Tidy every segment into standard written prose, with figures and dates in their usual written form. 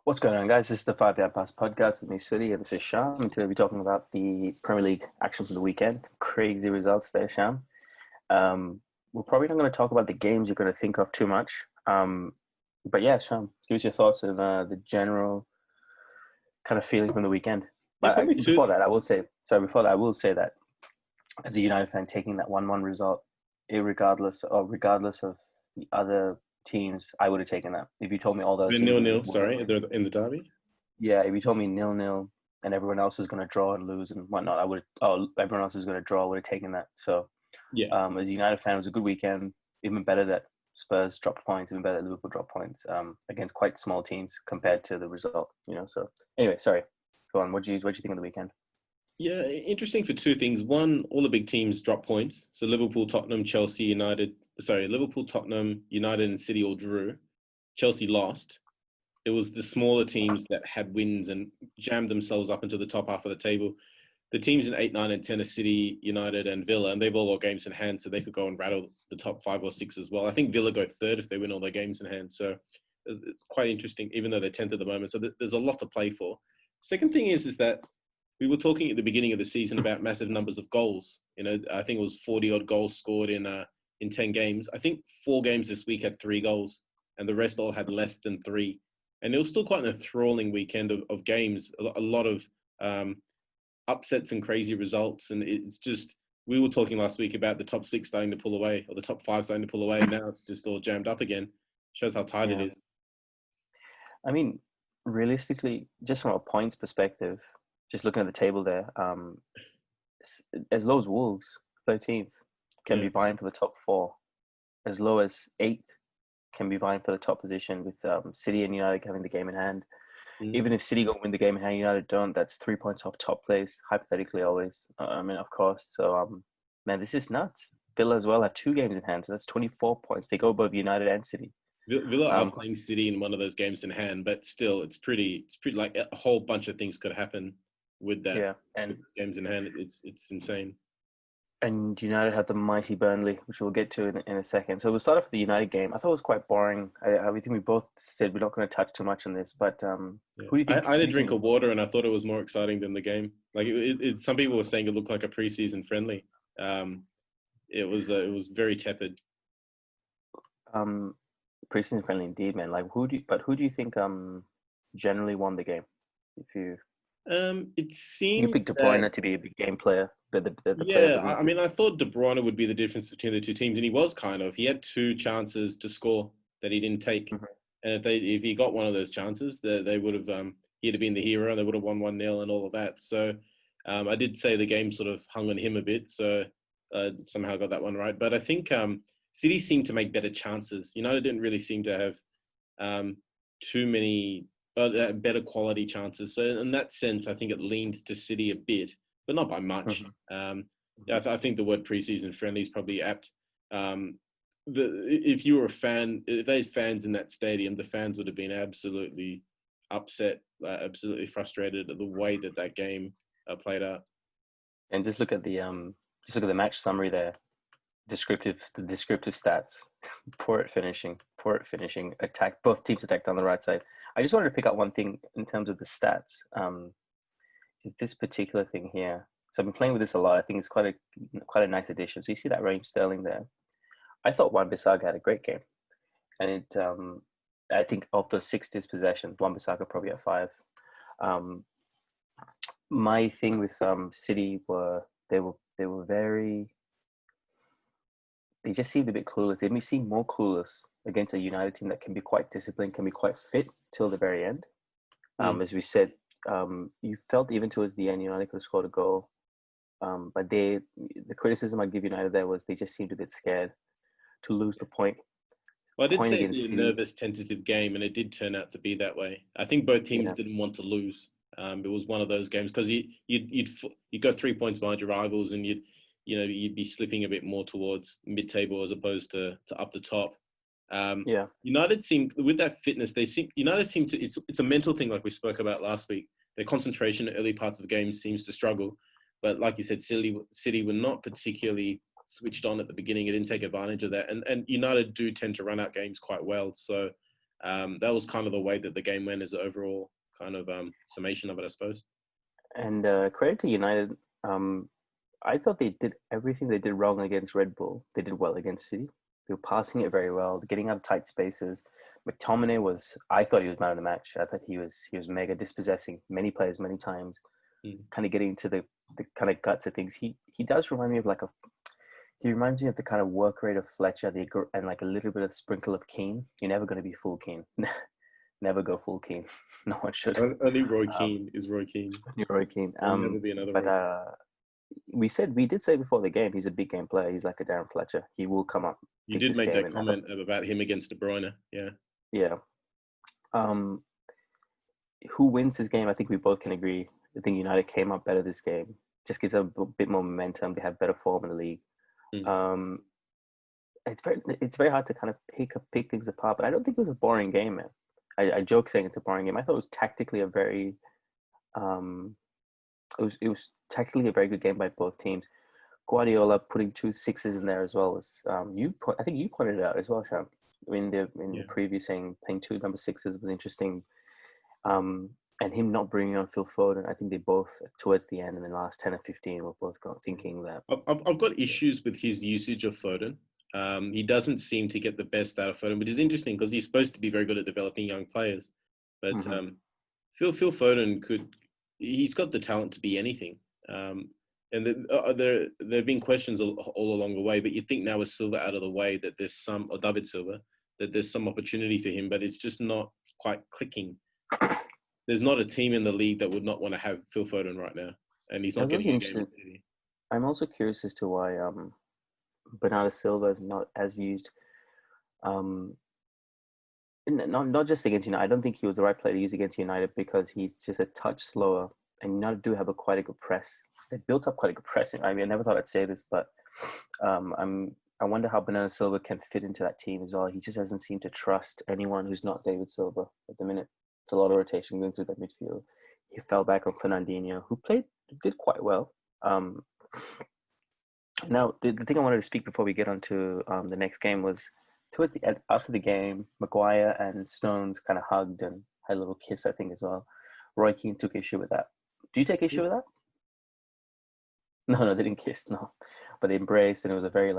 What's going on, guys? This is the 5 Yard Pass podcast with me, Sudi, and this is Sham. And today we're talking about the Premier League action from the weekend. Crazy results there, Sham. We're probably not going to talk about the games you're going to think of too much. But yeah, Sham, give us your thoughts on the general kind of feeling from the weekend. But before that, I will say that as a United fan, taking that 1-1 result, regardless of the other teams, I would have taken that. If you told me all those 0-0, sorry, they're in the derby. Yeah, if you told me 0-0 and everyone else was going to draw and lose and whatnot, everyone else is going to draw, I would have taken that. So, yeah, as a United fan, it was a good weekend. Even better that Spurs dropped points. Even better that Liverpool dropped points against quite small teams compared to the result. So anyway, sorry. Go on. What do you think of the weekend? Yeah, interesting for two things. One, all the big teams dropped points. So Liverpool, Tottenham, United and City all drew. Chelsea lost. It was the smaller teams that had wins and jammed themselves up into the top half of the table. The teams in 8, 9, and 10 are City, United, and Villa, and they've all got games in hand, so they could go and rattle the top 5 or 6 as well. I think Villa go third if they win all their games in hand. So it's quite interesting, even though they're 10th at the moment. So there's a lot to play for. Second thing is that we were talking at the beginning of the season about massive numbers of goals. I think it was 40-odd goals scored in 10 games. I think 4 games this week had 3 goals, and the rest all had less than 3. And it was still quite an enthralling weekend of games, a lot of upsets and crazy results. And it's just, we were talking last week about the top 6 starting to pull away, or the top 5 starting to pull away. Now it's just all jammed up again. Shows how tight it is. I mean, realistically, just from a points perspective, just looking at the table there, as low as Wolves, 13th, can be vying for the top 4. As low as 8th, can be vying for the top position, with City and United having the game in hand. Even if City don't win the game in hand, United don't, that's 3 points off top place, hypothetically always. Of course. So, man, this is nuts. Villa as well have 2 games in hand, so that's 24 points. They go above United and City. Villa are playing City in one of those games in hand, but still, it's pretty like a whole bunch of things could happen with that. Yeah, and games in hand, it's insane. And United had the mighty Burnley, which we'll get to in a second. So we'll start off with the United game. I thought it was quite boring. I think we both said we're not going to touch too much on this, but who do you think? I had a drink of water, and I thought it was more exciting than the game. Like some people were saying it looked like a preseason friendly. It was very tepid. Preseason friendly indeed, man. Like who do you think generally won the game? If you it seems you picked De Bruyne to be a big game player. I thought De Bruyne would be the difference between the two teams, and he was kind of. He had 2 chances to score that he didn't take, and if he got one of those chances, they would have he'd have been the hero, and they would have won 1-0 and all of that. So I did say the game sort of hung on him a bit, so somehow got that one right. But I think City seemed to make better chances. United didn't really seem to have too many better quality chances. So in that sense, I think it leaned to City a bit, but not by much. I think the word preseason friendly is probably apt. If you were a fan, if there's fans in that stadium, the fans would have been absolutely upset, absolutely frustrated at the way that game played out. And just look at the match summary there. The descriptive stats. Poor at finishing. Attack. Both teams attacked on the right side. I just wanted to pick up one thing in terms of the stats. Is this particular thing here? So I've been playing with this a lot. I think it's quite a nice addition. So you see that Raheem Sterling there. I thought Wan-Bissaka had a great game, and I think of those 6 dispossessions, Wan-Bissaka probably at 5. My thing with City they just seemed a bit clueless. They may seem more clueless against a United team that can be quite disciplined, can be quite fit till the very end. As we said, you felt even towards the end, United could have scored a goal. But the criticism I give United there was they just seemed a bit scared to lose the point. Well, I did say it's a nervous, tentative game, and it did turn out to be that way. I think both teams didn't want to lose. It was one of those games because you'd go 3 points behind your rivals, and you'd be slipping a bit more towards mid-table as opposed to up the top. United seemed, with that fitness, United seem to, it's a mental thing like we spoke about last week. Their concentration in early parts of the game seems to struggle. But like you said, City were not particularly switched on at the beginning. It didn't take advantage of that. And United do tend to run out games quite well. So that was kind of the way that the game went as an overall kind of summation of it, I suppose. And credit to United. I thought they did everything they did wrong against Red Bull. They did well against City. They were passing it very well, getting out of tight spaces. McTominay I thought he was man of the match. I thought he was mega dispossessing many players many times, kind of getting to the kind of guts of things. He does remind me of he reminds me of the kind of work rate of Fletcher and like a little bit of sprinkle of Keane. You're never going to be full Keane. Never go full Keane. No one should. Only Roy Keane is Roy Keane. Roy Keane. There'll never be another Roy. We did say before the game, he's a big game player. He's like a Darren Fletcher. He will come up. You did make that comment about him against De Bruyne. Yeah. Yeah. Who wins this game? I think we both can agree. I think United came up better this game. Just gives them a bit more momentum. They have better form in the league. It's very hard to kind of pick things apart, but I don't think it was a boring game, man. I joke saying it's a boring game. I thought it was tactically a very it was tactically a very good game by both teams. Guardiola putting 2 6s in there as well was I think you pointed it out as well, Sham. In the preview, saying playing 2 number 6s was interesting, and him not bringing on Phil Foden. I think they both towards the end in the last 10 or 15 were both thinking that. I've got issues with his usage of Foden. He doesn't seem to get the best out of Foden, which is interesting because he's supposed to be very good at developing young players. But Phil Foden he's got the talent to be anything. And there have been questions all along the way, but you'd think now with Silva out of the way that or David Silva, that there's some opportunity for him, but it's just not quite clicking. There's not a team in the league that would not want to have Phil Foden right now, and he's not getting a game. I'm also curious as to why Bernardo Silva is not as used. Not just against United. I don't think he was the right player to use against United because he's just a touch slower, and United do have quite a good press. They built up quite a good press. I mean, I never thought I'd say this, but I wonder how Bernardo Silva can fit into that team as well. He just doesn't seem to trust anyone who's not David Silva at the minute. It's a lot of rotation going through that midfield. He fell back on Fernandinho, who did quite well. Now, the thing I wanted to speak before we get on to the next game was towards the end, after the game, Maguire and Stones kind of hugged and had a little kiss, I think, as well. Roy Keane took issue with that. Do you take issue with that? No, they didn't kiss, no. But they embraced, and it was a very,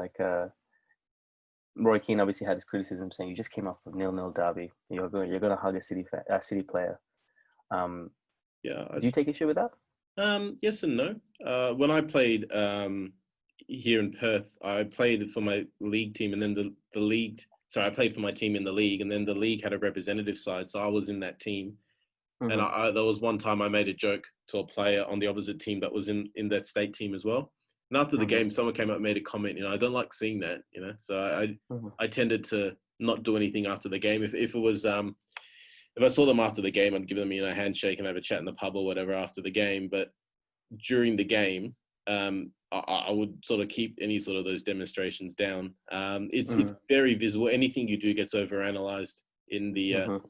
Roy Keane obviously had his criticism saying, you just came off of 0-0 derby. You're going to hug a City player. Do you take issue with that? Yes and no. When I played here in Perth, I played for my league team, and then I played for my team in the league, and then the league had a representative side, so I was in that team. Mm-hmm. And there was one time I made a joke to a player on the opposite team that was in that state team as well. And after the game, someone came up and made a comment, I don't like seeing that, So I tended to not do anything after the game. If it was, if I saw them after the game, I'd give them, a handshake and have a chat in the pub or whatever after the game. But during the game, I would sort of keep any sort of those demonstrations down. It's very visible. Anything you do gets overanalyzed in the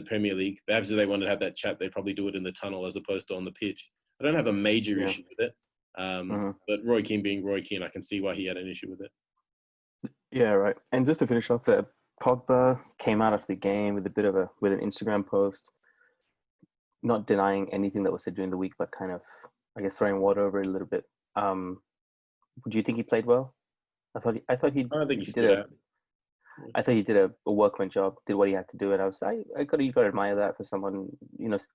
Premier League. Perhaps if they wanted to have that chat, they'd probably do it in the tunnel as opposed to on the pitch. I don't have a major issue with it. But Roy Keane being Roy Keane, I can see why he had an issue with it. Yeah, right. And just to finish off there, Pogba came out of the game with an Instagram post, not denying anything that was said during the week, but kind of, I guess, throwing water over it a little bit. Do you think he played well? I don't think he stood out. I thought he did a workman job, did what he had to do, and you got to admire that for someone.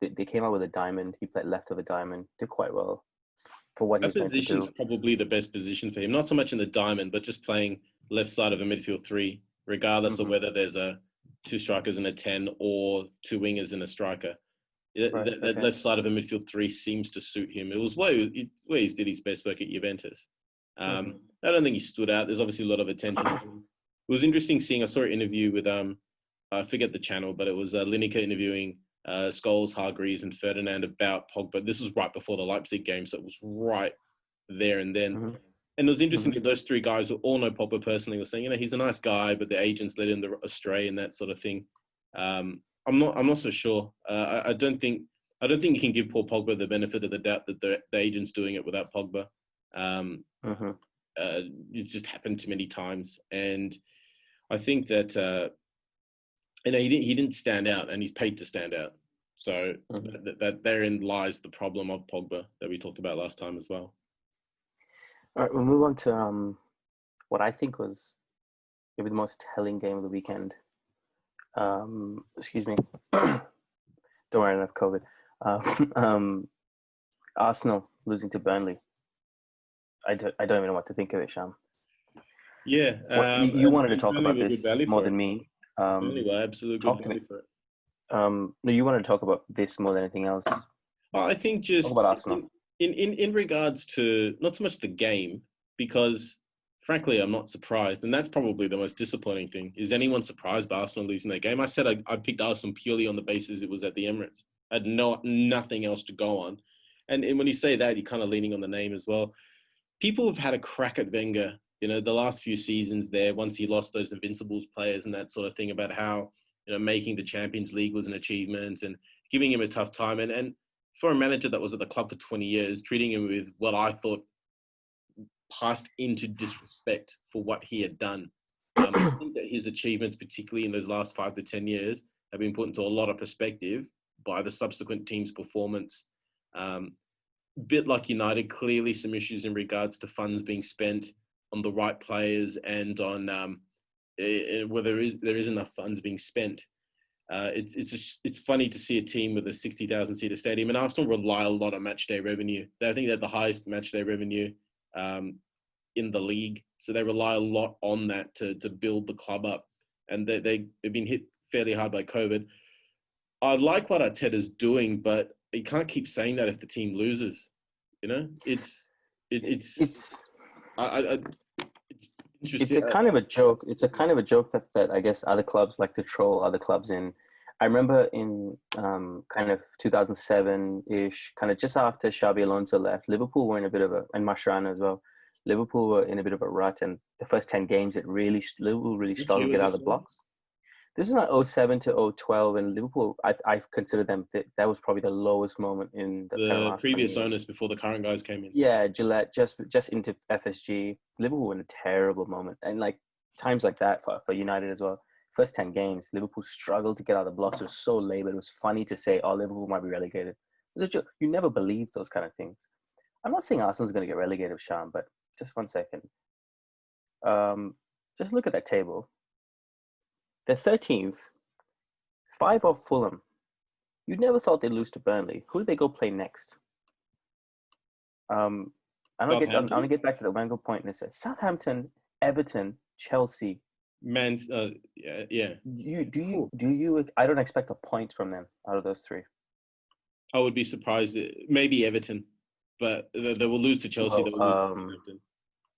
They came out with a diamond. He played left of a diamond, did quite well for what he's meant to do. That position's probably the best position for him. Not so much in the diamond, but just playing left side of a midfield 3, regardless of whether there's 2 strikers and a 10 or 2 wingers and a striker. That left side of a midfield 3 seems to suit him. It was where he did his best work at Juventus. I don't think he stood out. There's obviously a lot of attention. It was interesting seeing, I saw an interview with, I forget the channel, but it was Lineker interviewing Scholes, Hargreaves and Ferdinand about Pogba. This was right before the Leipzig game, so it was right there and then. And it was interesting that those 3 guys who all know Pogba personally were saying, he's a nice guy, but the agents led him astray and that sort of thing. I'm not so sure. I don't think you can give Paul Pogba the benefit of the doubt that the agent's doing it without Pogba. It's just happened too many times. And I think that, he didn't stand out, and he's paid to stand out. So that therein lies the problem of Pogba that we talked about last time as well. All right, we'll move on to what I think was maybe the most telling game of the weekend. Excuse me. Don't worry, I don't have COVID. Arsenal losing to Burnley. I don't even know what to think of it, Sham. Yeah. You wanted to talk Burnley about were this good value more for than it. me. Burnley were absolute good Talk to me. value for it. No, you wanted to talk about this more than anything else. I think Talk just about Arsenal. in regards to not so much the game, because frankly, I'm not surprised. And that's probably the most disappointing thing. Is anyone surprised by Arsenal losing that game? I said I picked Arsenal purely on the basis it was at the Emirates. I had nothing else to go on. And when you say that, you're kind of leaning on the name as well. People have had a crack at Wenger, the last few seasons there, once he lost those Invincibles players and that sort of thing, about how, making the Champions League was an achievement and giving him a tough time. And for a manager that was at the club for 20 years, treating him with what I thought passed into disrespect for what he had done. I think that his achievements, particularly in those last 5 to 10 years, have been put into a lot of perspective by the subsequent team's performance. Bit like United, clearly some issues in regards to funds being spent on the right players and on whether there is enough funds being spent. It's funny to see a team with a 60,000 seater stadium, and Arsenal rely a lot on match day revenue. I think they're the highest match day revenue in the league, so they rely a lot on that to build the club up, and they've been hit fairly hard by COVID. I like what Arteta's doing, but you can't keep saying that if the team loses. It's interesting. It's a kind of a joke. It's a kind of a joke that I guess other clubs like to troll other clubs in. I remember in kind of 2007-ish, kind of just after Xabi Alonso left, Liverpool were in a bit of and Mascherano as well. Liverpool were in a bit of a rut, and the first 10 games, Liverpool really struggled to get out of the blocks. This is not 07 to 012, and Liverpool, I consider them, that was probably the lowest moment in the kind of last previous owners before the current guys came in. Yeah, Gillette, just into FSG. Liverpool were in a terrible moment. And like times like that for United as well. First 10 games, Liverpool struggled to get out of the blocks. It was so late, but it was funny to say, oh, Liverpool might be relegated. It was a joke. You never believe those kind of things. I'm not saying Arsenal's going to get relegated, Sean, but just 1 second. Just look at that table. They're 13th, 5 off Fulham. You never thought they'd lose to Burnley. Who did they go play next? I'm gonna get back to the Wenger point in a second. Southampton, Everton, Chelsea. Yeah. I don't expect a point from them out of those three. I would be surprised. Maybe Everton, but they will lose to Chelsea. They will lose to Southampton.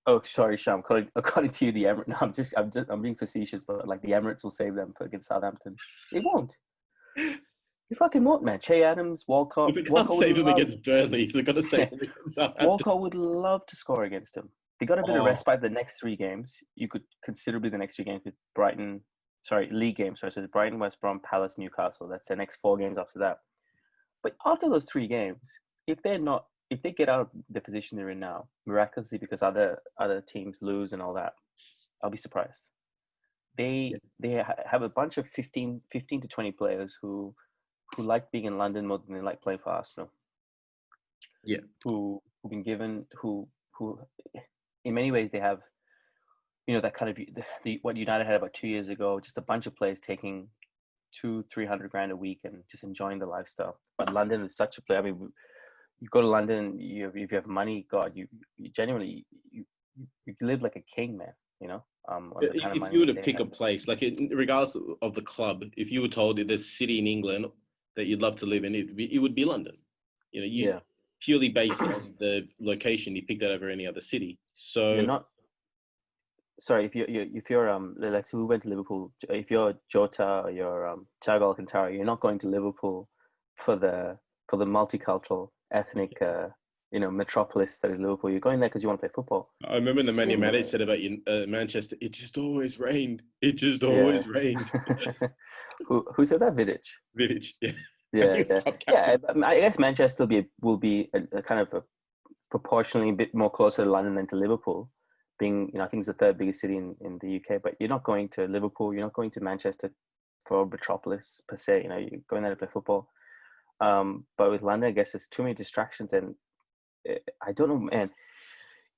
Oh, sorry, Sham. According to you, the Emirates. No, I'm being facetious, but like the Emirates will save them against Southampton. It won't. You fucking won't, man. Che Adams, Walcott. If they can't save him against Burnley, they're gonna save him against Southampton. Walcott would love to score against him. They got a bit of respite the next 3 games. You could considerably the next 3 games with league games. So it's Brighton, West Brom, Palace, Newcastle. That's the next 4 games after that. But after those 3 games, if they get out of the position they're in now, miraculously because other teams lose and all that, I'll be surprised. They have a bunch of 15 to 20 players who like being in London more than they like playing for Arsenal. Yeah. Who've been given who in many ways they have, that kind of what United had about 2 years ago, just a bunch of players taking 200-300 grand a week and just enjoying the lifestyle. But London is such a place. I mean, you go to London, if you have money, God, you genuinely you live like a king, man. If you were to pick a place, like regardless of the club, if you were told there's a city in England that you'd love to live in, it would be London. Purely based on the location, you pick that over any other city. So you're not. Sorry, if you're let's say we went to Liverpool. If you're Jota or you're Thiago Alcantara, you're not going to Liverpool for the multicultural, ethnic, metropolis that is Liverpool. You're going there because you want to play football. I remember the Man United said about Manchester, it just always rained. It just always rained. Who said that? Vidic, yeah. Yeah. I guess Manchester will be a kind of proportionally a bit more closer to London than to Liverpool, being, I think it's the third biggest city in the UK, but you're not going to Liverpool, you're not going to Manchester for Metropolis per se, you're going there to play football. But with London, I guess there's too many distractions, and I don't know, man.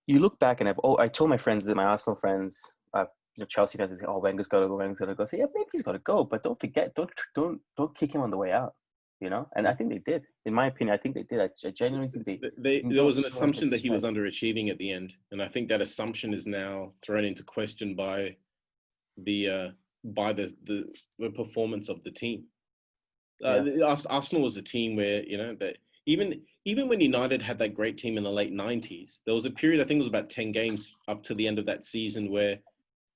You look back, and I told my friends, that my Arsenal friends, Chelsea fans, oh, Wenger's got to go, Wenger's got to go. I say, yeah, maybe he's got to go, but don't forget, don't kick him on the way out, And I think they did. In my opinion, I think they did. I genuinely think there was an assumption that he was underachieving at the end, and I think that assumption is now thrown into question by the performance of the team. Arsenal was a team where that even when United had that great team in the late 90s, there was a period, I think it was about 10 games up to the end of that season, where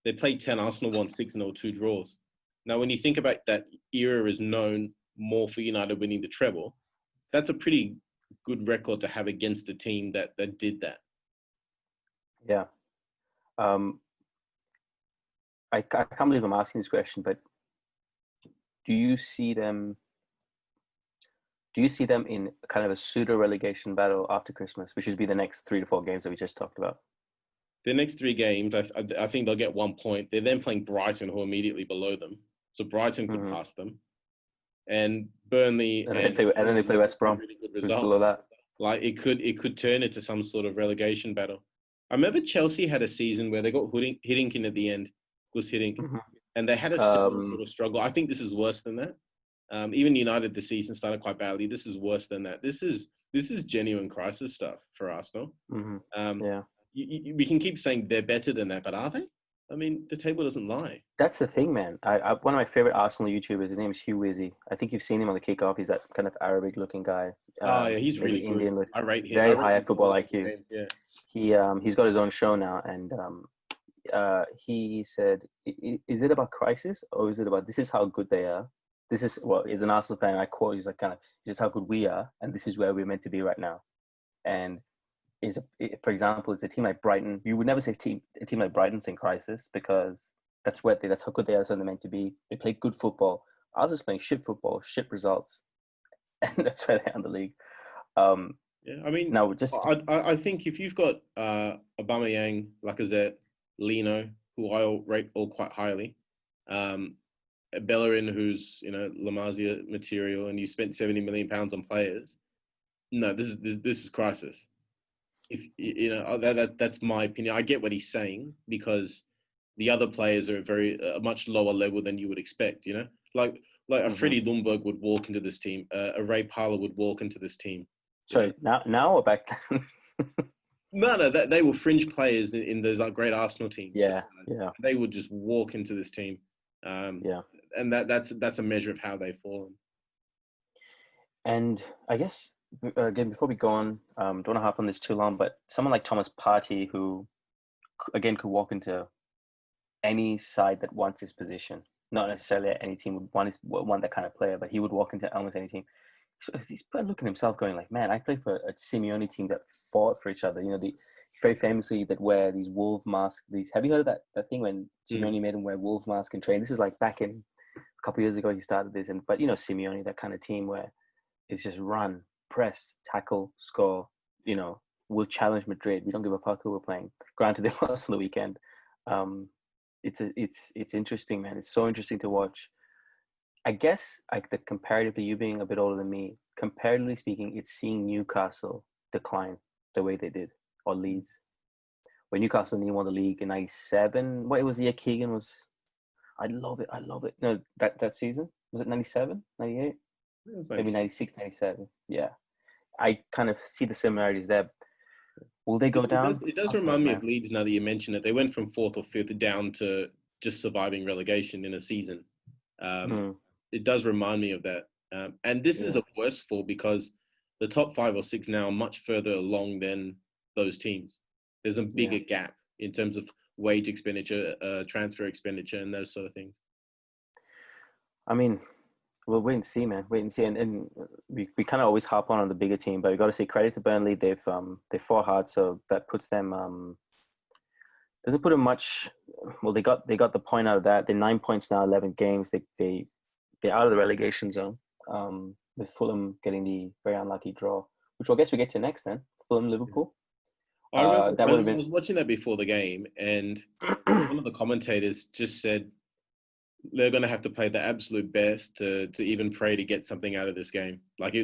they played 10, Arsenal won 6, and there were 2 draws. Now, when you think about that era is known more for United winning the treble, that's a pretty good record to have against a team that did that. Yeah. I can't believe I'm asking this question, but do you see them in kind of a pseudo relegation battle after Christmas, which would be the next 3 to 4 games that we just talked about? The next 3 games, I think they'll get 1 point. They're then playing Brighton, who are immediately below them. So Brighton could pass them. And Burnley, and then they play West Brom, really good who's results. below that. Like it could turn into some sort of relegation battle. I remember Chelsea had a season where they got Hiddink in at the end, and they had a similar sort of struggle. I think this is worse than that. Even United, the season started quite badly. This is worse than that. This is genuine crisis stuff for Arsenal. Yeah. We can keep saying they're better than that, but are they? I mean, the table doesn't lie. That's the thing, man. One of my favorite Arsenal YouTubers, his name is Hugh Wizzy. I think you've seen him on the kickoff. He's that kind of Arabic-looking guy. Yeah, he's really Indian, good. I rate him. Very high football IQ. Yeah. He's got his own show now, and he said, "Is it about crisis, or is it about this is how good they are? This is as an Arsenal fan, I quote, he's like this is how good we are, and this is where we're meant to be right now." And for example, it's a team like Brighton. You would never say a team like Brighton's in crisis, because that's how good they are. So they're meant to be. They play good football. Ours is playing shit football, shit results, and that's where they're in the league. I mean, now I think if you've got Aubameyang, Lacazette, Leno, who I rate all quite highly, Bellerin, who's La Masia material, and you spent £70 million on players. No, this is crisis. If that's my opinion. I get what he's saying, because the other players are a much lower level than you would expect. Like a Freddie Ljungberg would walk into this team. A Ray Parlour would walk into this team. Sorry, now or back then? No, they were fringe players in those great Arsenal teams. Yeah. They would just walk into this team. And that's a measure of how they've fallen. And I guess, again, before we go on, don't want to harp on this too long, but someone like Thomas Partey, who again could walk into any side that wants his position, not necessarily any team would want that kind of player, but he would walk into almost any team. So he's looking at himself going like, man, I play for a Simeone team that fought for each other. Very famously that wear these wolf masks. Have you heard of that thing when Simeone made him wear wolf mask and train? This is like back in a couple of years ago he started this. But Simeone, that kind of team where it's just run, press, tackle, score. We'll challenge Madrid. We don't give a fuck who we're playing. Granted, they lost on the weekend. It's interesting, man. It's so interesting to watch. I guess comparatively, you being a bit older than me, comparatively speaking, it's seeing Newcastle decline the way they did, or Leeds. When Newcastle won the league in '97, what was the year Keegan was? I love it. No, that season, was it 97, 98? Maybe 96, 97. Yeah. I kind of see the similarities there. Will they go down? It does remind me of Leeds now that you mention it. They went from 4th or 5th down to just surviving relegation in a season. It does remind me of that. And this is a worse fall, because the top 5 or 6 now are much further along than those teams. There's a bigger gap in terms of wage expenditure, transfer expenditure, and those sort of things. I mean, we'll wait and see, man. Wait and see. And we kind of always harp on the bigger team, but we got to say credit to Burnley. They fought hard, so that puts them doesn't put them much. Well, they got the point out of that. They're 9 points now, 11 games. They're out of the relegation zone. With Fulham getting the very unlucky draw, which I guess we get to next then. Fulham, Liverpool. I remember That I would have was, I been. was watching that before the game, and one of the commentators just said they're going to have to play the absolute best to even pray to get something out of this game. Like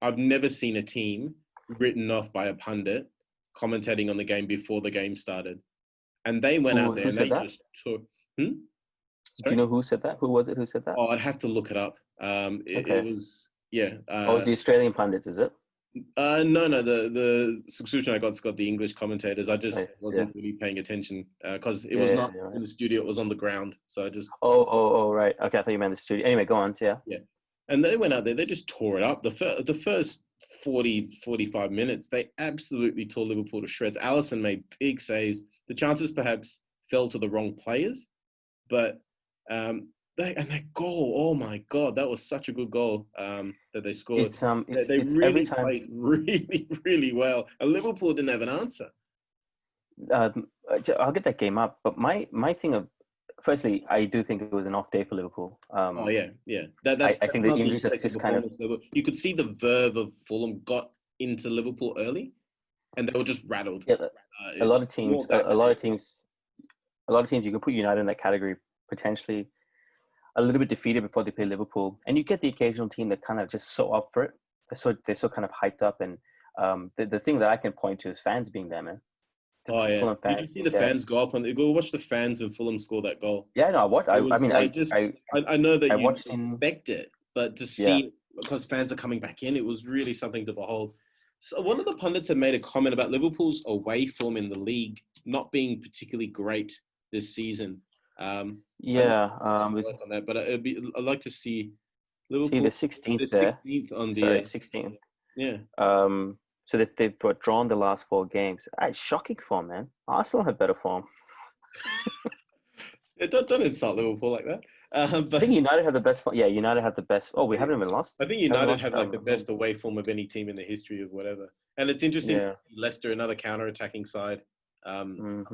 I've never seen a team written off by a pundit commentating on the game before the game started, and they went out there Who and said they that? just took. Hmm? Do you Sorry? know who said that? Who was it who said that? Oh, I'd have to look it up. It Okay. was yeah. Oh, it's the Australian pundits, is it? No. The subscription I got's got the English commentators. I just Right. Yeah. wasn't really paying attention because it Yeah. was Yeah. not Yeah, in right. the studio. It was on the ground. So I just Oh, right. Okay, I thought you meant the studio. Anyway, go on. So, yeah. yeah. And they went out there. They just tore it up. The first 45 minutes, they absolutely tore Liverpool to shreds. Alisson made big saves. The chances perhaps fell to the wrong players, but that goal. Oh my God, that was such a good goal that they scored. They It's every really time. played really, really well. And Liverpool didn't have an answer. I'll get that game up, but my thing of firstly, I do think it was an off day for Liverpool. Oh yeah. I That's think the hardly injuries have expected just kind of performance. You could see the verve of Fulham got into Liverpool early, and they were just rattled. yeah. A lot of More teams, back a lot of teams, you can put United in that category potentially a little bit defeated before they play Liverpool, and you get the occasional team that kind of just so up for it. They're so kind of hyped up, and the thing that I can point to is fans being there, man. Oh The yeah, Fulham did you fans see being the there. fans go up and go watch the fans when Fulham scored that goal? Yeah, no, I watched. It I was mean, like just I know that I you watched in. expect it, but to Yeah, see it because fans are coming back in, it was really something to behold. So one of the pundits had made a comment about Liverpool's away form in the league not being particularly great this season. I'd like yeah. to work on that, but I'd like to see See the Liverpool the 16th there. 16th on the Sorry, 16th. yeah. So they've drawn the last 4 games. Shocking form, man. Arsenal have better form. Yeah, don't insult Liverpool like that. I But think United have the best form. Yeah, United have the best. Oh, we haven't even I lost. think Haven't United lost. have like the best away form of any team in the history of whatever. And it's interesting to Yeah. see Leicester, another counter-attacking side, up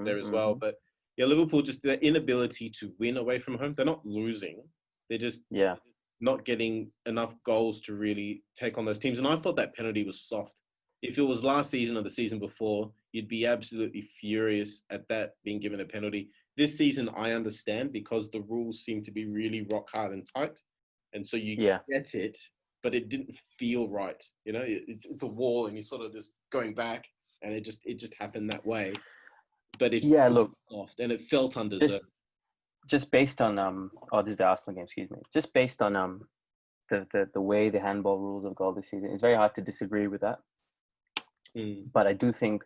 there as well. Mm-hmm. But yeah, Liverpool just their inability to win away from home. They're not losing. They're just Yeah. not getting enough goals to really take on those teams. And I thought that penalty was soft. If it was last season or the season before, you'd be absolutely furious at that being given a penalty. This season, I understand because the rules seem to be really rock hard and tight. And so you Yeah. get it, but it didn't feel right. You know, it's a wall and you're sort of just going back and it just happened that way. But it Yeah. felt Look, soft and it felt just undeserved. just based on oh, this is the Arsenal game. Excuse me. Just based on the way the handball rules have gone this season, it's very hard to disagree with that. But I do think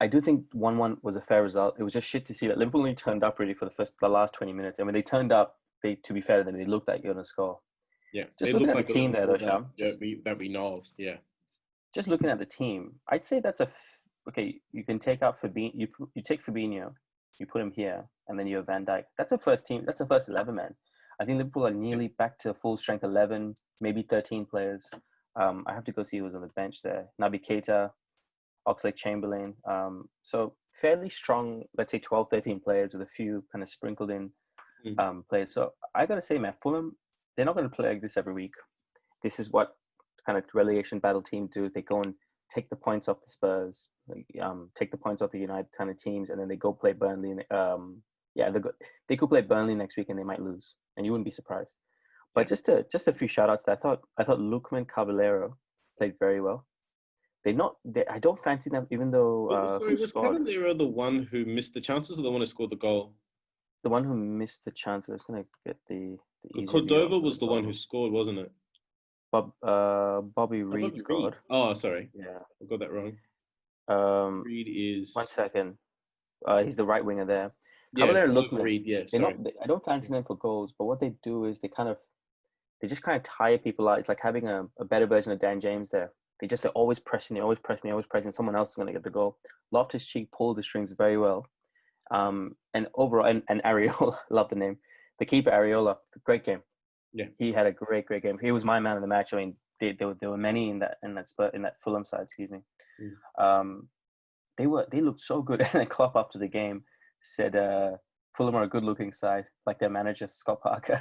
1-1 was a fair result. It was just shit to see that Liverpool only turned up really for the last 20 minutes. And when they turned up, to be fair to them, they looked like you're going to score. Yeah, Just they looking look at the like the team there, Liverpool though, Sham. that we know of. Yeah. Just looking at the team, I'd say that's okay. You can take out Fabinho. You take Fabinho, you put him here, and then you have Van Dijk. That's a first team. That's a first 11, man. I think Liverpool are nearly back to full strength 11, maybe 13 players. I have to go see who was on the bench there. Naby Keita, Oxlade-Chamberlain. So fairly strong, let's say 12, 13 players with a few kind of sprinkled in players. So I got to say, man, Fulham, they're not going to play like this every week. This is what kind of relegation battle teams do. They go and take the points off the Spurs, take the points off the United kind of teams, and then they go play Burnley. They could play Burnley next week and they might lose, and you wouldn't be surprised. But just a few shout outs. I thought Lookman Caballero played very well. I don't fancy them, even though Sorry, who was scored? Caballero the one who missed the chances or the one who scored the goal? The one who missed the chance. I was going to get the easy view Cordova of was the the one who goal. scorred, wasn't it? Bobby Oh, Reed Bobby Reed. scored. Oh, sorry. Yeah. I got that wrong. Reed 1 is second. He's the right winger there. yeah, Caballero and Cordova Lookman. Reed. Yeah, They're not. sorry. I don't fancy them for goals, but what they do is they just kind of tire people out. It's like having a better version of Dan James there. They're always pressing, they're always pressing, they're always pressing. Someone else is going to get the goal. Loftus-Cheek pulled the strings very well. And overall, and Areola, love the name. The keeper Areola, great game. Yeah, he had a great game. He was my man of the match. I mean, there were many in that Fulham side. Excuse me. They looked so good. And then Klopp after the game said, "Fulham are a good-looking side, like their manager Scott Parker."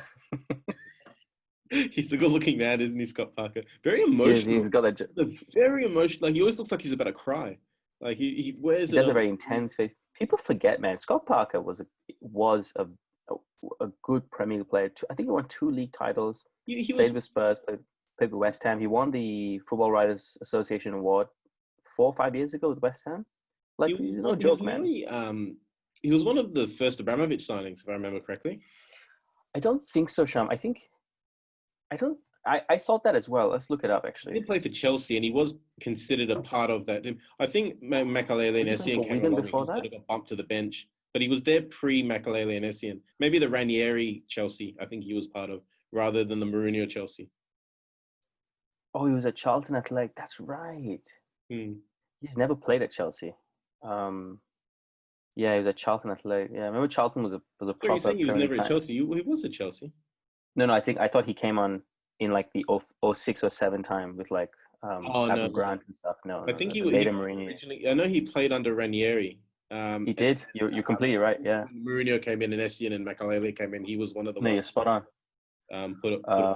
he's a good-looking man, isn't he, Scott Parker? Very He's emotional. got a Very emotional. Like he always looks like he's about to cry. Like he wears He it does a on very his sleeve. intense face. People forget, man. Scott Parker was a good Premier League player. I think he won 2 league titles. He was Played with Spurs. Played with West Ham. He won the Football Writers Association award 4 or 5 years ago with West Ham. Like, he's no he was joke, man. very he was one of the first Abramovich signings, if I remember correctly. I don't think so, Sham. I don't. I thought that as well. Let's look it up, He actually. did play for Chelsea, and he was considered a part of that. I think Makalele and Was he playing Essien for came Wigan along, and before he sort that? of got bumped to the bench. But he was there pre-Makalele and Essien. Maybe the Ranieri Chelsea, I think he was part of, rather than the Mourinho Chelsea. Oh, he was at Charlton Athletic. That's right. Hmm. He's never played at Chelsea. Yeah, he was at Charlton Athletic. Yeah, I remember Charlton was a So you're proper saying he was Premier League never at time. Chelsea? He was at Chelsea. No, I thought he came on in like the 06 or 07 time with like Oh no, Avon Grant and stuff. No, I no, think no. he The was later Mourinho. originally. I know he played under Ranieri. He And did. You're completely right. Yeah. when Mourinho came in and Essien and Makalele came in, he was one of the No, you're ones spot on. put Um, away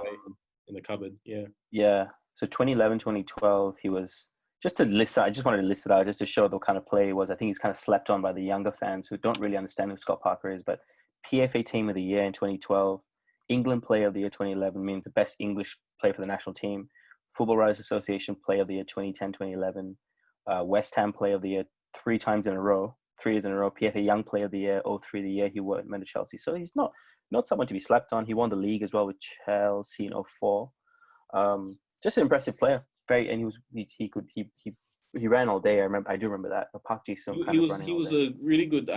in the cupboard. Yeah. yeah. So 2011, 2012, he was just to list out. I just wanted to list it out just to show the kind of player he was. I think he's kind of slept on by the younger fans who don't really understand who Scott Parker is. But PFA Team of the Year in 2012, England Player of the Year 2011, meaning the best English player for the national team. Football Writers Association Player of the Year 2010, 2011. West Ham Player of the Year 3 years in a row. PFA Young Player of the Year, 03 the year he went to Chelsea. So he's not someone to be slept on. He won the league as well with Chelsea in 04. Just an impressive player. And he ran all day. I do remember that. Park Ji-sung kind of running He all was day. a really good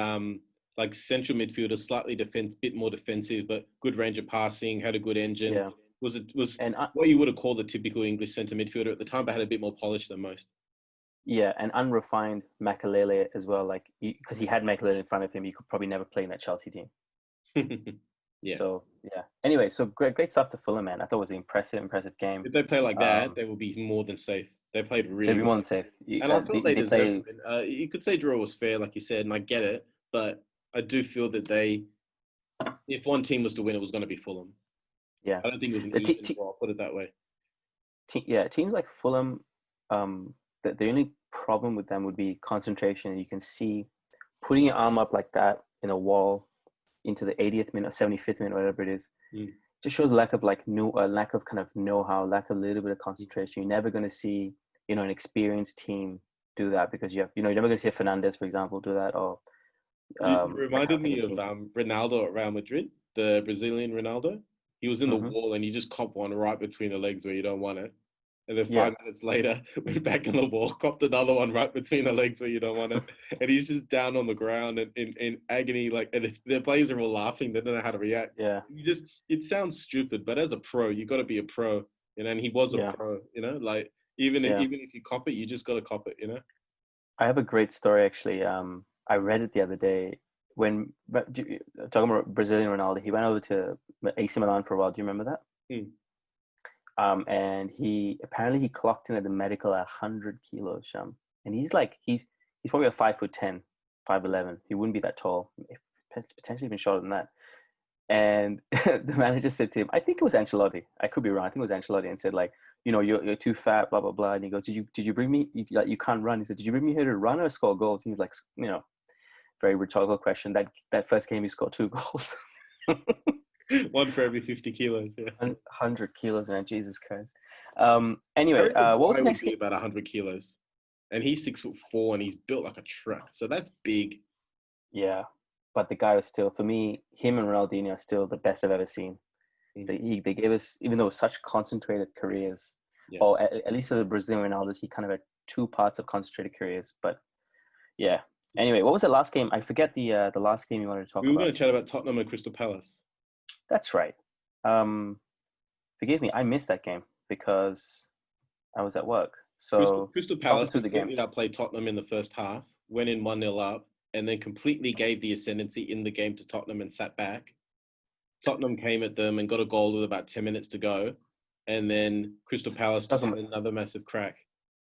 like central midfielder, slightly bit more defensive, but good range of passing, had a good engine. Yeah. Was And what you would have called the typical English centre midfielder at the time, but had a bit more polish than most. yeah, and unrefined Makalele as well. Like because he had Makalele in front of him, he could probably never play in that Chelsea team. Yeah. So yeah. Anyway, so great stuff to Fulham, man. I thought it was an impressive game. If they play like that, they will be more than safe. They played They'd really be well. more than safe. And I thought they They deserved play. it. You could say draw was fair, like you said, and I get it. But I do feel that if one team was to win, it was going to be Fulham. Yeah. I don't think it was an The even draw. I'll put it that way. Teams like Fulham, the only problem with them would be concentration. You can see putting your arm up like that in a wall into the 80th minute or 75th minute, whatever it is, just shows lack of kind of know-how, lack of a little bit of concentration. You're never going to see, an experienced team do that because you're never going to see Fernandez, for example, do that. Or You I reminded can't think me of Ronaldo at Real Madrid, the Brazilian Ronaldo. He was in the wall and you just cop one right between the legs where you don't want it. And then 5 minutes later, went back in the wall, copped another one right between the legs where you don't want it. And he's just down on the ground in agony. And their players are all laughing. They don't know how to react. Yeah. It sounds stupid, but as a pro, you got to be a pro. And he was a pro, even if you cop it, you just got to cop it, I have a great story, actually. I read it the other day. Talking about Brazilian Ronaldo, he went over to AC Milan for a while. Do you remember that? And he clocked in at the medical at 100 kilos, Sham. And he's probably a 5'10", 5'11". He wouldn't be that tall, potentially even shorter than that. And the manager said to him, I think it was Ancelotti. I could be wrong. I think it was Ancelotti, and said you're too fat, blah blah blah. And he goes, did you bring me? You can't run. He said, did you bring me here to run or score goals? And he was like, very rhetorical question. That first game he scored 2 goals. One for every 50 kilos. Yeah. 100 kilos, man. Jesus Christ. Anyway, what was the next game? About 100 kilos, and he's 6'4" and he's built like a truck. So that's big. Yeah, but the guy was still, for me, him and Ronaldinho are still the best I've ever seen. They gave us, even though such concentrated careers, or at least for the Brazilian Ronaldos, he kind of had 2 parts of concentrated careers. But yeah. Anyway, what was the last game? I forget the last game you wanted to talk about. We were going to chat about Tottenham and Crystal Palace. That's right. Forgive me, I missed that game because I was at work. So Crystal Palace completely outplayed Tottenham in the first half, went in 1-0 up, and then completely gave the ascendancy in the game to Tottenham and sat back. Tottenham came at them and got a goal with about 10 minutes to go, and then Crystal Palace just had another massive crack.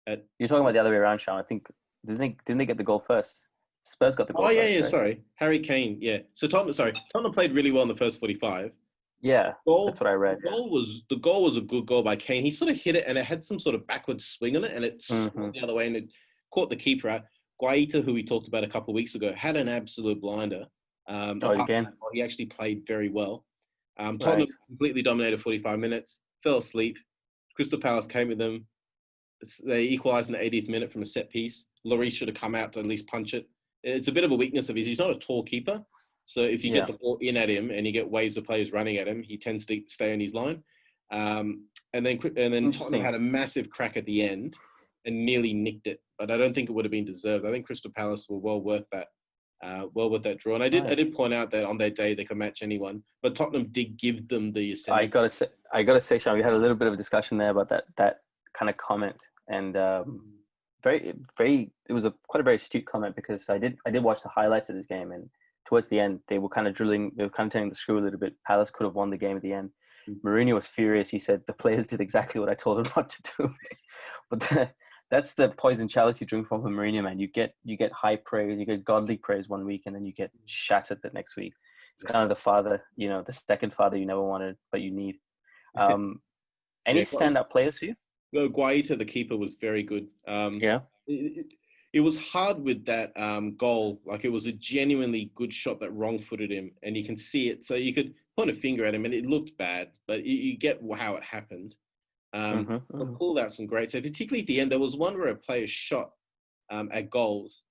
You're talking about the other way around, Sean. I think didn't they get the goal first? Spurs got the goal. Oh yeah, first, right? Sorry, Harry Kane. Yeah. So Tottenham played really well in the first 45. Yeah, that's what I read. The goal was a good goal by Kane. He sort of hit it, and it had some sort of backward swing on it, and it swung the other way, and it caught the keeper out. Guaita, who we talked about a couple of weeks ago, had an absolute blinder. Again. He actually played very well. Tottenham Right. completely dominated 45 minutes, fell asleep. Crystal Palace came with them. They equalised in the 80th minute from a set piece. Lloris should have come out to at least punch it. It's a bit of a weakness of his. He's not a tall keeper. So if you get the ball in at him and you get waves of players running at him, he tends to stay on his line. And then Tottenham had a massive crack at the end and nearly nicked it. But I don't think it would have been deserved. I think Crystal Palace were well worth that draw. And I did point out that on their day they could match anyone, but Tottenham did give them the ascendant. I gotta say, Sean, we had a little bit of a discussion there about that kind of comment, and it was quite a very astute comment, because I did watch the highlights of this game, and towards the end they were kind of turning the screw a little bit. Palace could have won the game at the end. Mourinho was furious. He said the players did exactly what I told them not to do. But that's the poison chalice you drink from Mourinho, man. You get high praise, you get godly praise one week, and then you get shattered the next week. It's kind of the father, the second father you never wanted, but you need. Any standout players for you? Well, Guaita, the keeper, was very good. It was hard with that goal. Like, it was a genuinely good shot that wrong-footed him, and you can see it. So you could point a finger at him, and it looked bad, but you get how it happened. Pulled out some great saves, particularly at the end. There was one where a player shot at goals,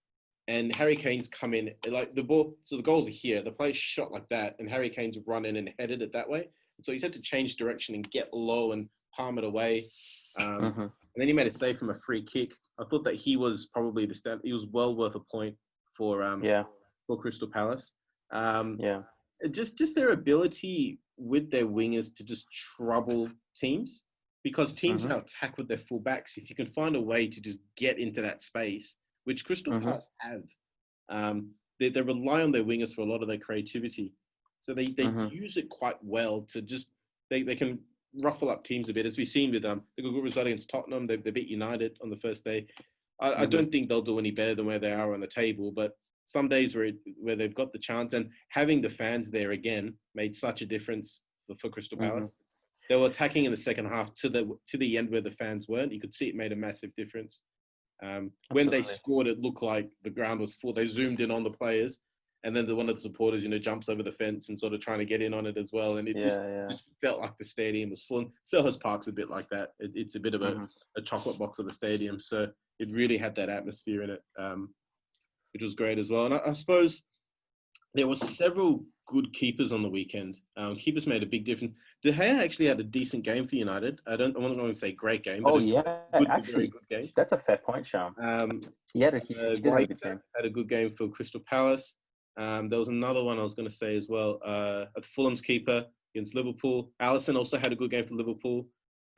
and Harry Kane's come in, like the ball. So the goals are here. The player shot like that, and Harry Kane's run in and headed it that way. So he's had to change direction and get low and palm it away. And then he made a save from a free kick. I thought that he was probably he was well worth a point for Crystal Palace. Just their ability with their wingers to just trouble teams, because teams now attack with their fullbacks. If you can find a way to just get into that space, which Crystal Palace have, they rely on their wingers for a lot of their creativity. So they use it quite well to just they can ruffle up teams a bit, as we've seen with the good result against Tottenham. They beat United on the first day. I don't think they'll do any better than where they are on the table, but some days where they've got the chance, and having the fans there again made such a difference for Crystal Palace. They were attacking in the second half to the end where the fans weren't. You could see it made a massive difference. When they scored, it looked like the ground was full. They zoomed in on the players, and then one of the supporters, jumps over the fence and sort of trying to get in on it as well. And it just felt like the stadium was full. And Selhurst Park's a bit like that. It's a bit of a chocolate box of a stadium. So it really had that atmosphere in it, which was great as well. And I suppose there were several good keepers on the weekend. Keepers made a big difference. De Gea actually had a decent game for United. I'm not going to say great game. But actually, good game. That's a fair point, Sean. He did have a good game. Had a good game for Crystal Palace. There was another one I was going to say as well. At Fulham's keeper against Liverpool. Alisson also had a good game for Liverpool.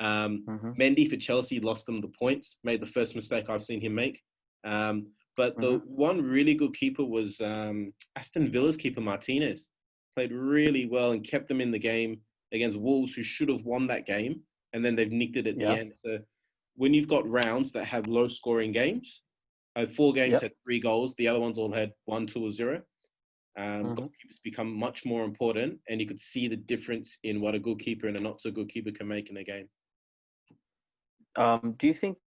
Mendy for Chelsea lost them the points. Made the first mistake I've seen him make. But the one really good keeper was Aston Villa's keeper, Martinez. Played really well and kept them in the game against Wolves, who should have won that game. And then they've nicked it at the end. So when you've got rounds that have low-scoring games, 4 games had 3 goals. The other ones all had 1, 2, or 0. Goalkeepers become much more important, and you could see the difference in what a good keeper and a not so good keeper can make in a game. Do you think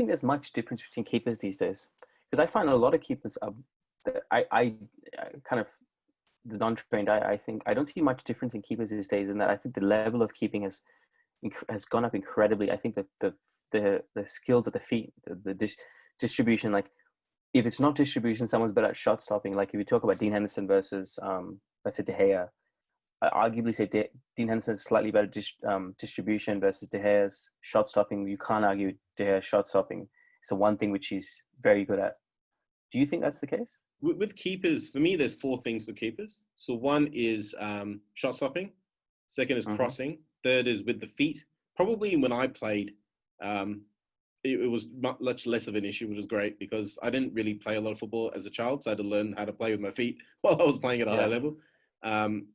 there's much difference between keepers these days? Because I find a lot of keepers I kind of the non-trained. I think I don't see much difference in keepers these days. In that I think the level of keeping has gone up incredibly. I think that the skills at the feet, the distribution, like. If it's not distribution, someone's better at shot stopping. Like if you talk about Dean Henderson versus, let's say De Gea, I arguably say Dean Henderson's slightly better distribution versus De Gea's shot stopping. You can't argue De Gea's shot stopping. It's the one thing which he's very good at. Do you think that's the case? With keepers, for me, there's 4 things for keepers. So one is shot stopping. Second is crossing. Third is with the feet. Probably when I played, it was much less of an issue, which was great because I didn't really play a lot of football as a child, so I had to learn how to play with my feet while I was playing at a high level. And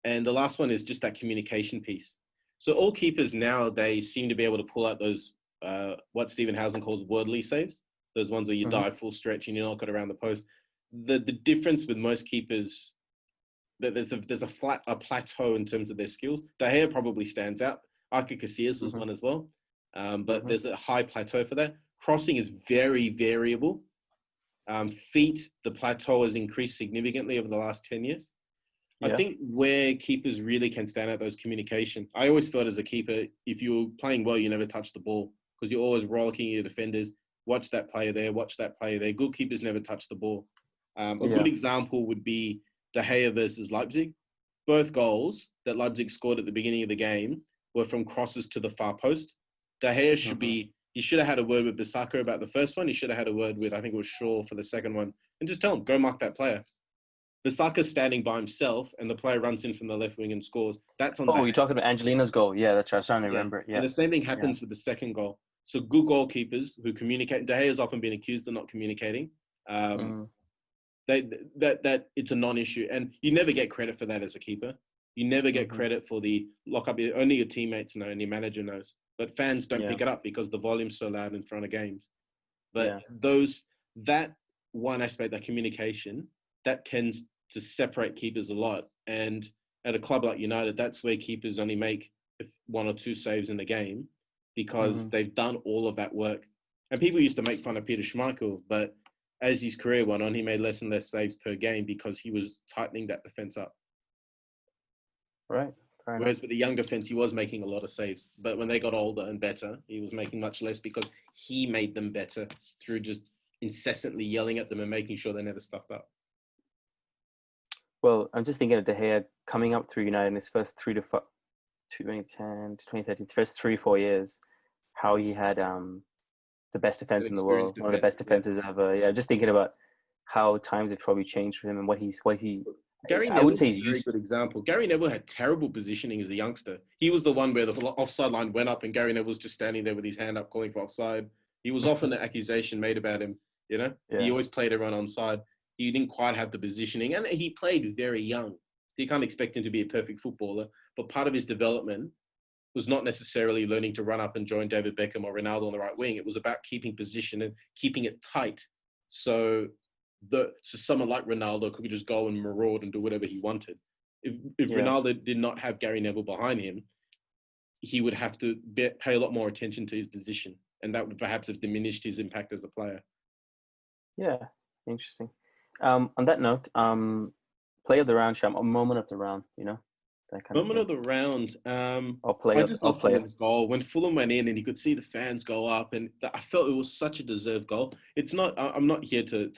the last one is just that communication piece. So all keepers nowadays seem to be able to pull out those, what Stephen Housen calls wordly saves, those ones where you dive full stretch and you knock it around the post. The difference with most keepers, that there's a plateau in terms of their skills. De Gea probably stands out. Iker Casillas was one as well. But there's a high plateau for that. Crossing is very variable. Feet, the plateau has increased significantly over the last 10 years. I Yeah. think where keepers really can stand out those communication. I always felt as a keeper, if you were playing well, you never touch the ball because you're always rollicking your defenders. Watch that player there, watch that player there. Good keepers never touch the ball. A good example would be De Gea versus Leipzig. Both goals that Leipzig scored at the beginning of the game were from crosses to the far post. De Gea he should have had a word with Bissaka about the first one. He should have had a word with, I think it was Shaw for the second one. And just tell him, go mark that player. Bissaka's standing by himself and the player runs in from the left wing and scores. That's on Oh, you're talking about Angelina's goal. Yeah, that's right. I'm starting to remember it. Yeah. And the same thing happens with the second goal. So good goalkeepers who communicate. De Gea has often been accused of not communicating. That it's a non-issue. And you never get credit for that as a keeper. You never get credit for the lock-up. Only your teammates know and your manager knows. But fans don't pick it up because the volume's so loud in front of games. But that one aspect, that communication, that tends to separate keepers a lot. And at a club like United, that's where keepers only make one or two saves in the game because they've done all of that work. And people used to make fun of Peter Schmeichel, but as his career went on, he made less and less saves per game because he was tightening that defense up. Right. Whereas with the young defense, he was making a lot of saves. But when they got older and better, he was making much less because he made them better through just incessantly yelling at them and making sure they never stuffed up. Well, I'm just thinking of De Gea coming up through United in his first 2010 to 2013, first 3-4 years, how he had the best defense in the world, one of the best defenses ever. Yeah, just thinking about how times have probably changed for him and what he. Gary I wouldn't say Neville's he's a very used. good example. Gary Neville had terrible positioning as a youngster. He was the one where the offside line went up and Gary Neville was just standing there with his hand up calling for offside. He was often an accusation made about him, you know? Yeah. He always played everyone onside. He didn't quite have the positioning and he played very young. So you can't expect him to be a perfect footballer. But part of his development was not necessarily learning to run up and join David Beckham or Ronaldo on the right wing. It was about keeping position and keeping it tight. So someone like Ronaldo could just go and maraud and do whatever he wanted. If Ronaldo did not have Gary Neville behind him, he would have to pay a lot more attention to his position, and that would perhaps have diminished his impact as a player. Yeah, interesting. On that note, play of the round, Sham, a moment of the round, you know, that kind Moment of of the round. I just love Fulham's goal. When Fulham went in and you could see the fans go up, and I felt it was such a deserved goal. It's not. I'm not here to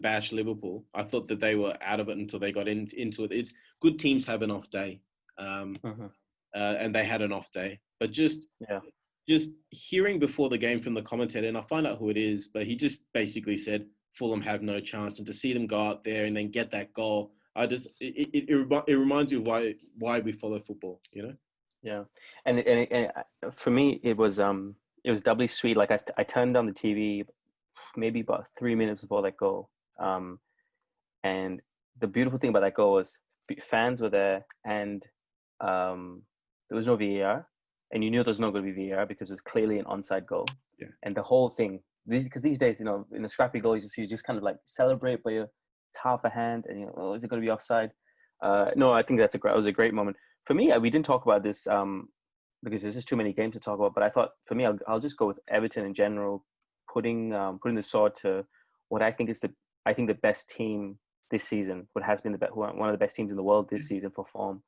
bash Liverpool. I thought that they were out of it until they got into it. It's good teams have an off day, and they had an off day. But just hearing before the game from the commentator, and I'll find out who it is, but he just basically said Fulham have no chance, and to see them go out there and then get that goal. It reminds you of why we follow football, you know? Yeah, and for me it was doubly sweet. Like I turned on the TV maybe about 3 minutes before that goal, and the beautiful thing about that goal was fans were there, and there was no VAR, and you knew there was not going to be VAR because it was clearly an onside goal. Yeah, and the whole thing, because these days, you know, in a scrappy goal, you just kind of like celebrate by your half a hand, and you know, is it going to be offside? No, I think it was a great moment for me. We didn't talk about this because there's just too many games to talk about. But I thought for me, I'll just go with Everton in general, putting the sword to what I think is the best team this season. What has been one of the best teams in the world this season for form.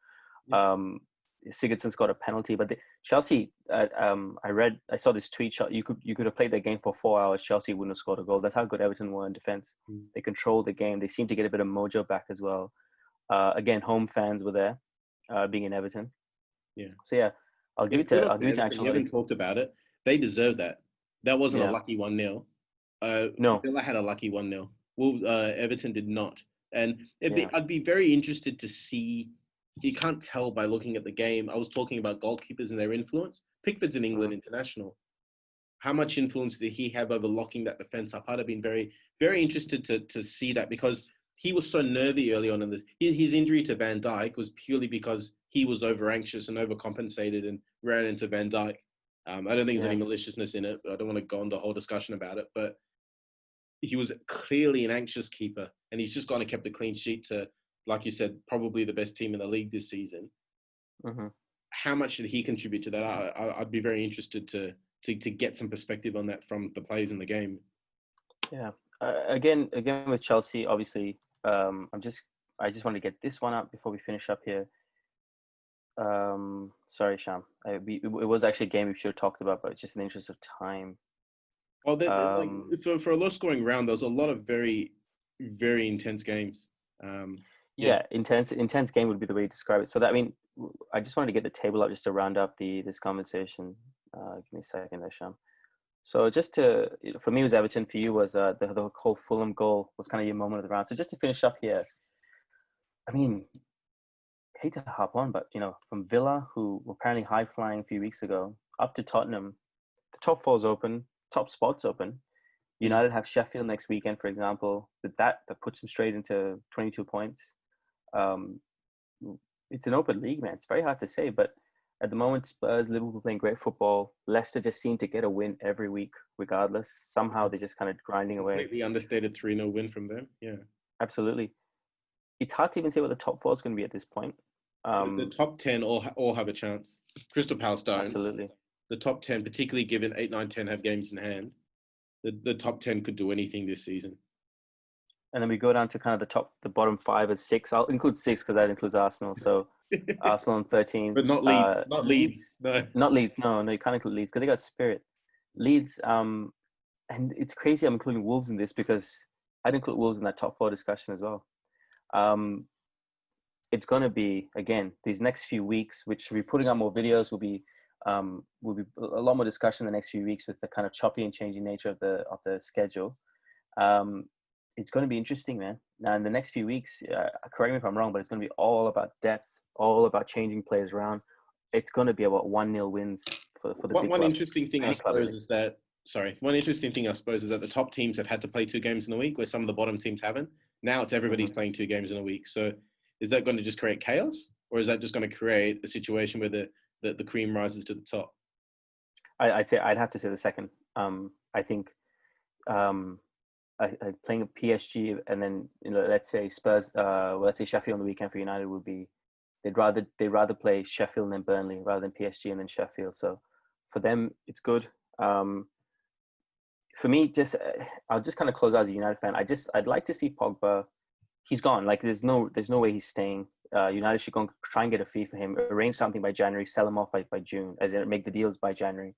Sigurdsson's got a penalty, but Chelsea. I saw this tweet. You could have played that game for 4 hours. Chelsea wouldn't have scored a goal. That's how good Everton were in defense. They controlled the game. They seemed to get a bit of mojo back as well. Again, home fans were there, being in Everton. Yeah. So yeah, I'll give it to Ancelotti. You haven't talked about it. They deserve that. That wasn't a lucky 1-0. No, Villa had a lucky 1-0. Wolves, Everton did not. And I'd be very interested to see. You can't tell by looking at the game. I was talking about goalkeepers and their influence. Pickford's an England international. How much influence did he have over locking that defense up? I'd have been very, very interested to see that because he was so nervy early on in this. His injury to Van Dijk was purely because he was over anxious and overcompensated and ran into Van Dijk. I don't think there's any maliciousness in it. I don't want to go on the whole discussion about it, but he was clearly an anxious keeper, and he's just gone and kept a clean sheet to, like you said, probably the best team in the league this season. How much did he contribute to that? I'd be very interested to to get some perspective on that from the players in the game. Yeah. Again with Chelsea, obviously, I just want to get this one up before we finish up here. Sorry, Sham. It was actually a game we should have talked about, but just in the interest of time. Well, for a low scoring round, there was a lot of very, very intense games. Yeah, intense game would be the way to describe it. So that, I mean, I just wanted to get the table up just to round up this conversation. Give me a second there, Sham. So just for me, it was Everton. For you was the whole Fulham goal was kind of your moment of the round. So just to finish up here, I mean, I hate to hop on, but from Villa, who were apparently high flying a few weeks ago, up to Tottenham, the top four's open, top spot's open. United have Sheffield next weekend, for example. That puts them straight into 22 points. It's an open league, man. It's very hard to say, but at the moment, Spurs, Liverpool playing great football. Leicester just seem to get a win every week, regardless. Somehow they're just kind of grinding away. Completely understated 3-0 win from them. Yeah, absolutely. It's hard to even say what the top four is going to be at this point. The top 10 all have a chance. Crystal Palace don't. Absolutely. The top 10, particularly given 8, 9, 10 have games in hand, the top 10 could do anything this season. And then we go down to kind of the bottom 5 as 6. I'll include 6 because that includes Arsenal. So Arsenal 13. But not Leeds. Not Leeds. No. Not Leeds. No, you can't include Leeds because they got Spirit. Leeds, and it's crazy I'm including Wolves in this because I'd include Wolves in that top 4 discussion as well. It's going to be, again, these next few weeks, which we'll be putting out more videos, will be a lot more discussion in the next few weeks with the kind of choppy and changing nature of the schedule. It's going to be interesting, man. Now, in the next few weeks, correct me if I'm wrong, but it's going to be all about depth, all about changing players around. It's going to be about 1-0 wins for the big clubs. One interesting thing, I suppose, is that the top teams have had to play 2 games in a week, where some of the bottom teams haven't. Now it's everybody's playing 2 games in a week. So is that going to just create chaos, or is that just going to create a situation where the cream rises to the top? I'd have to say the second. I think playing a PSG and then let's say Spurs, let's say Sheffield on the weekend for United would be they'd rather play Sheffield and then Burnley rather than PSG and then Sheffield. So for them, it's good. For me, I'll just kind of close out as a United fan. I'd like to see Pogba. He's gone. Like there's no way he's staying. United should go and try and get a fee for him. Arrange something by January. Sell him off by June. As in make the deals by January.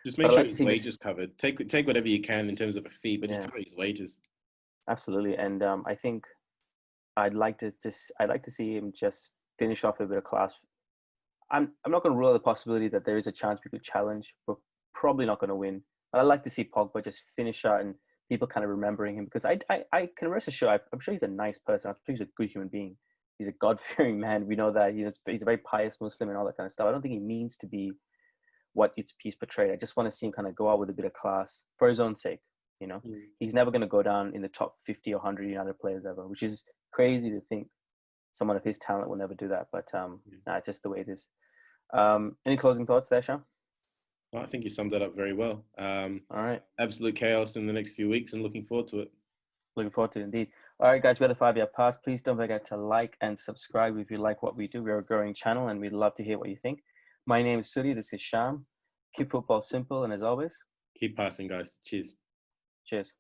Just make sure his wages covered. Take whatever you can in terms of a fee, but just cover his wages. Absolutely, and I think I'd like to see him just finish off with a bit of class. I'm not going to rule out the possibility that there is a chance we could challenge. We're probably not going to win. But I'd like to see Pogba just finish out and people kind of remembering him because I can rest assured I'm sure he's a nice person. I'm sure he's a good human being. He's a God-fearing man. We know that he's a very pious Muslim and all that kind of stuff. I don't think he means to be what its piece portrayed. I just want to see him kind of go out with a bit of class for his own sake. He's never going to go down in the top 50 or 100 United players ever, which is crazy to think someone of his talent will never do that. But it's just the way it is. Any closing thoughts there, Sham? I think you summed that up very well. All right. Absolute chaos in the next few weeks and looking forward to it. Looking forward to it indeed. All right, guys, we're the 5-Yard Pass. Please don't forget to like and subscribe if you like what we do. We're a growing channel and we'd love to hear what you think. My name is Suri. This is Sham. Keep football simple and as always, keep passing, guys. Cheers. Cheers.